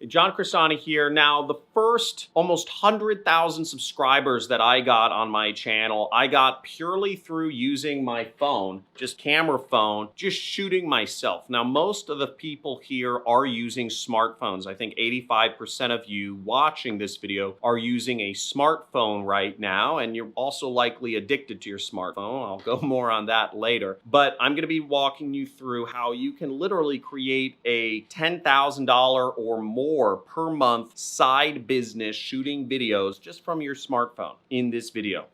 John Crestani here. Now, the first almost 100,000 subscribers that I got on my channel, I got purely through using my phone, just camera phone, just shooting myself. Now, most of the people here are using smartphones. I think 85% of you watching this video are using a smartphone right now, and you're also likely addicted to your smartphone. I'll go more on that later. But I'm going to be walking you through how you can literally create a $10,000 or more per month side business shooting videos just from your smartphone in this video.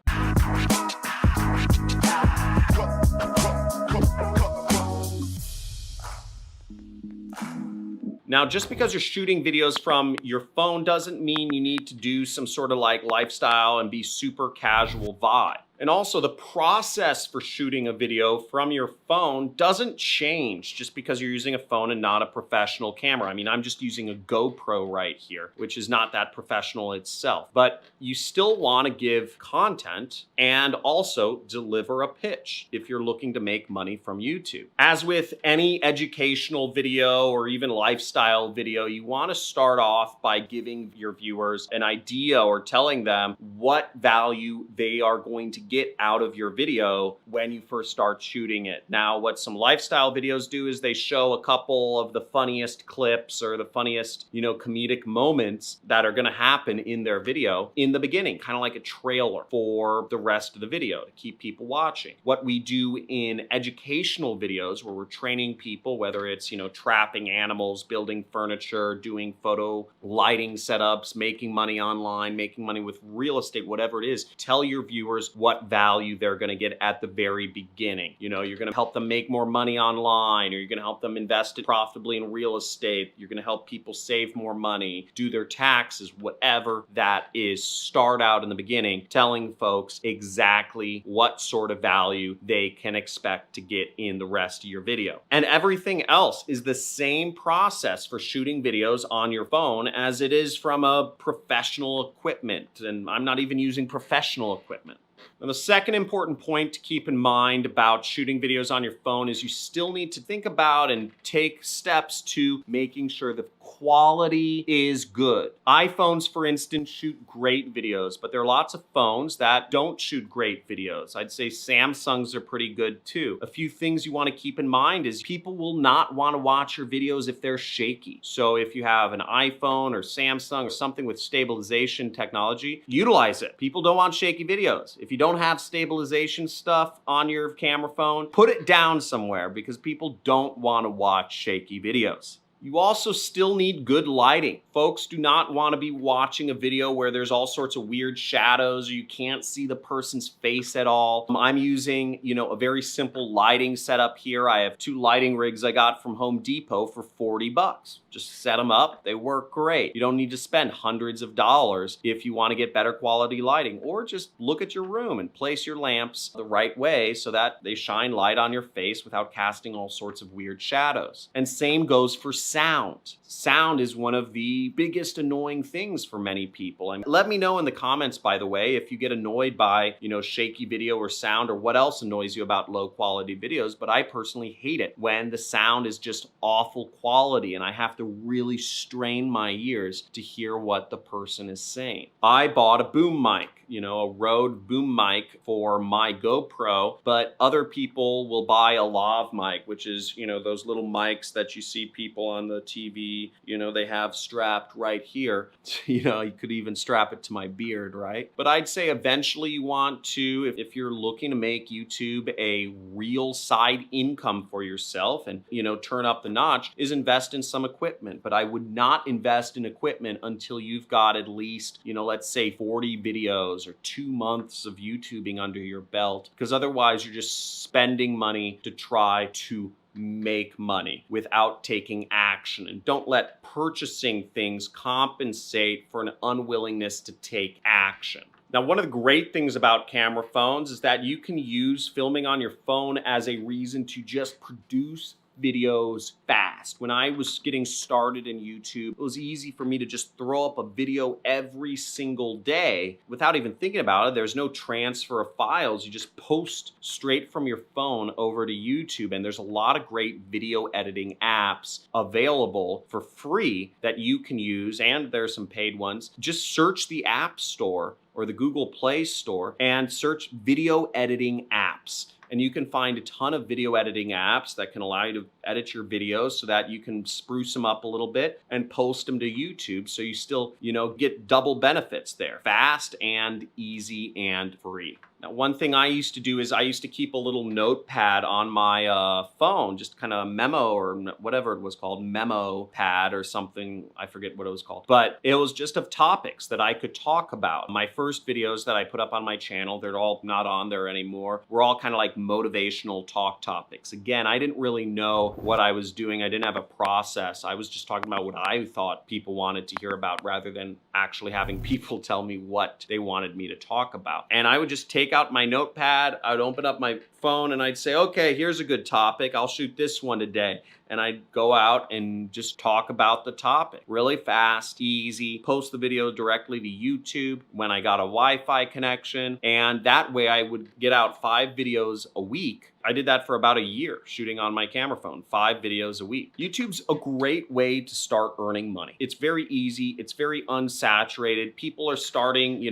Now, just because you're shooting videos from your phone doesn't mean you need to do some sort of like lifestyle and be super casual vibe. And also, the process for shooting a video from your phone doesn't change just because you're using a phone and not a professional camera. I mean, I'm just using a GoPro right here, which is not that professional itself. But you still want to give content and also deliver a pitch if you're looking to make money from YouTube. As with any educational video or even lifestyle video, you want to start off by giving your viewers an idea or telling them what value they are going to get out of your video when you first start shooting it. Now, what some lifestyle videos do is they show a couple of the funniest clips or the funniest, comedic moments that are going to happen in their video in the beginning, kind of like a trailer for the rest of the video to keep people watching. What we do in educational videos where we're training people, whether it's, trapping animals, building furniture, doing photo lighting setups, making money online, making money with real estate, whatever it is, tell your viewers what value they're going to get at the very beginning. You're going to help them make more money online, or you're going to help them invest it profitably in real estate. You're going to help people save more money, do their taxes, whatever that is. Start out in the beginning telling folks exactly what sort of value they can expect to get in the rest of your video. And everything else is the same process for shooting videos on your phone as it is from a professional equipment. And I'm not even using professional equipment. And the second important point to keep in mind about shooting videos on your phone is you still need to think about and take steps to making sure the quality is good. iPhones, for instance, shoot great videos, but there are lots of phones that don't shoot great videos. I'd say Samsungs are pretty good too. A few things you want to keep in mind is people will not want to watch your videos if they're shaky. So if you have an iPhone or Samsung or something with stabilization technology, utilize it. People don't want shaky videos. If you don't have stabilization stuff on your camera phone, put it down somewhere because people don't want to watch shaky videos. You also still need good lighting. Folks do not want to be watching a video where there's all sorts of weird shadows or you can't see the person's face at all. I'm using, a very simple lighting setup here. I have 2 lighting rigs I got from Home Depot for $40. Just set them up. They work great. You don't need to spend hundreds of dollars if you want to get better quality lighting, or just look at your room and place your lamps the right way so that they shine light on your face without casting all sorts of weird shadows. And same goes for sound. Sound is one of the biggest annoying things for many people. And let me know in the comments, by the way, if you get annoyed by, shaky video or sound, or what else annoys you about low quality videos. But I personally hate it when the sound is just awful quality and I have to really strain my ears to hear what the person is saying. I bought a boom mic, a Rode boom mic for my GoPro, but other people will buy a lav mic, which is, those little mics that you see people on the TV, they have strapped right here. You could even strap it to my beard, right? But I'd say eventually you want to, if you're looking to make YouTube a real side income for yourself and, turn up the notch, is invest in some equipment. But I would not invest in equipment until you've got at least, let's say 40 videos or 2 months of YouTubing under your belt, because otherwise you're just spending money to try to make money without taking action. And don't let purchasing things compensate for an unwillingness to take action. Now, one of the great things about camera phones is that you can use filming on your phone as a reason to just produce videos fast. When I was getting started in YouTube, it was easy for me to just throw up a video every single day without even thinking about it. There's no transfer of files. You just post straight from your phone over to YouTube, and there's a lot of great video editing apps available for free that you can use, and there's some paid ones. Just search the App Store or the Google Play Store and search video editing apps. And you can find a ton of video editing apps that can allow you to edit your videos so that you can spruce them up a little bit and post them to YouTube, so you still, get double benefits there. Fast and easy and free. Now, one thing I used to do is I used to keep a little notepad on my phone, just kind of a memo or whatever it was called, memo pad or something. I forget what it was called. But it was just of topics that I could talk about. My first videos that I put up on my channel, they're all not on there anymore, were all kind of like motivational talk topics. Again, I didn't really know what I was doing. I didn't have a process. I was just talking about what I thought people wanted to hear about rather than actually having people tell me what they wanted me to talk about. And I would just take out my notepad, I would open up my phone and I'd say, okay, here's a good topic. I'll shoot this one today. And I'd go out and just talk about the topic. Really fast, easy, post the video directly to YouTube when I got a Wi-Fi connection. And that way I would get out 5 videos a week. I did that for about a year, shooting on my camera phone, 5 videos a week. YouTube's a great way to start earning money. It's very easy. It's very unsaturated. People are starting,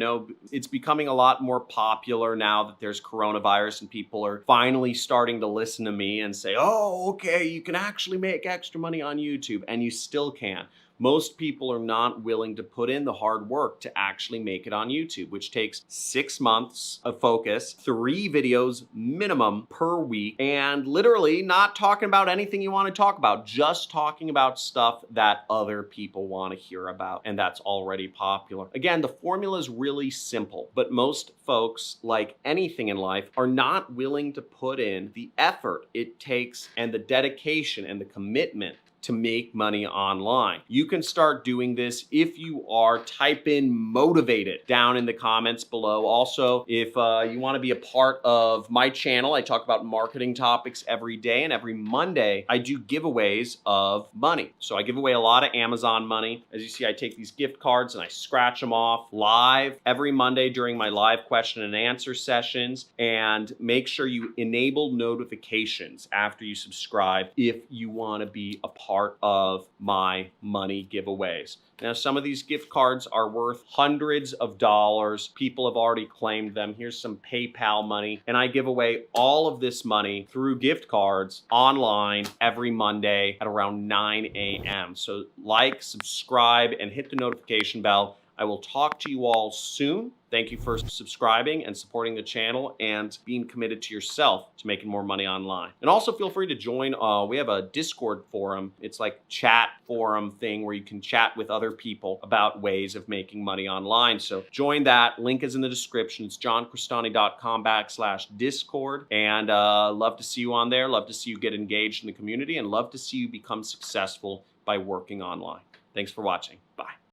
it's becoming a lot more popular now that there's coronavirus and people are finally starting to listen to me and say, oh, okay, you can actually make extra money on YouTube, and you still can. Most people are not willing to put in the hard work to actually make it on YouTube, which takes 6 months of focus, 3 videos minimum per week, and literally not talking about anything you want to talk about, just talking about stuff that other people want to hear about and that's already popular. Again, the formula is really simple, but most folks, like anything in life, are not willing to put in the effort it takes and the dedication and the commitment to make money online. You can start doing this if you are. Type in motivated down in the comments below. Also, if you want to be a part of my channel, I talk about marketing topics every day, and every Monday I do giveaways of money. So I give away a lot of Amazon money. As you see, I take these gift cards and I scratch them off live every Monday during my live question and answer sessions. And make sure you enable notifications after you subscribe if you want to be a part of my money giveaways. Now, some of these gift cards are worth hundreds of dollars. People have already claimed them. Here's some PayPal money. And I give away all of this money through gift cards online every Monday at around 9 a.m. So like, subscribe, and hit the notification bell. I will talk to you all soon. Thank you for subscribing and supporting the channel and being committed to yourself to making more money online. And also feel free to join, we have a Discord forum. It's like chat forum thing where you can chat with other people about ways of making money online. So join that. Link is in the description. It's johncristani.com/Discord. And love to see you on there. Love to see you get engaged in the community, and love to see you become successful by working online. Thanks for watching. Bye.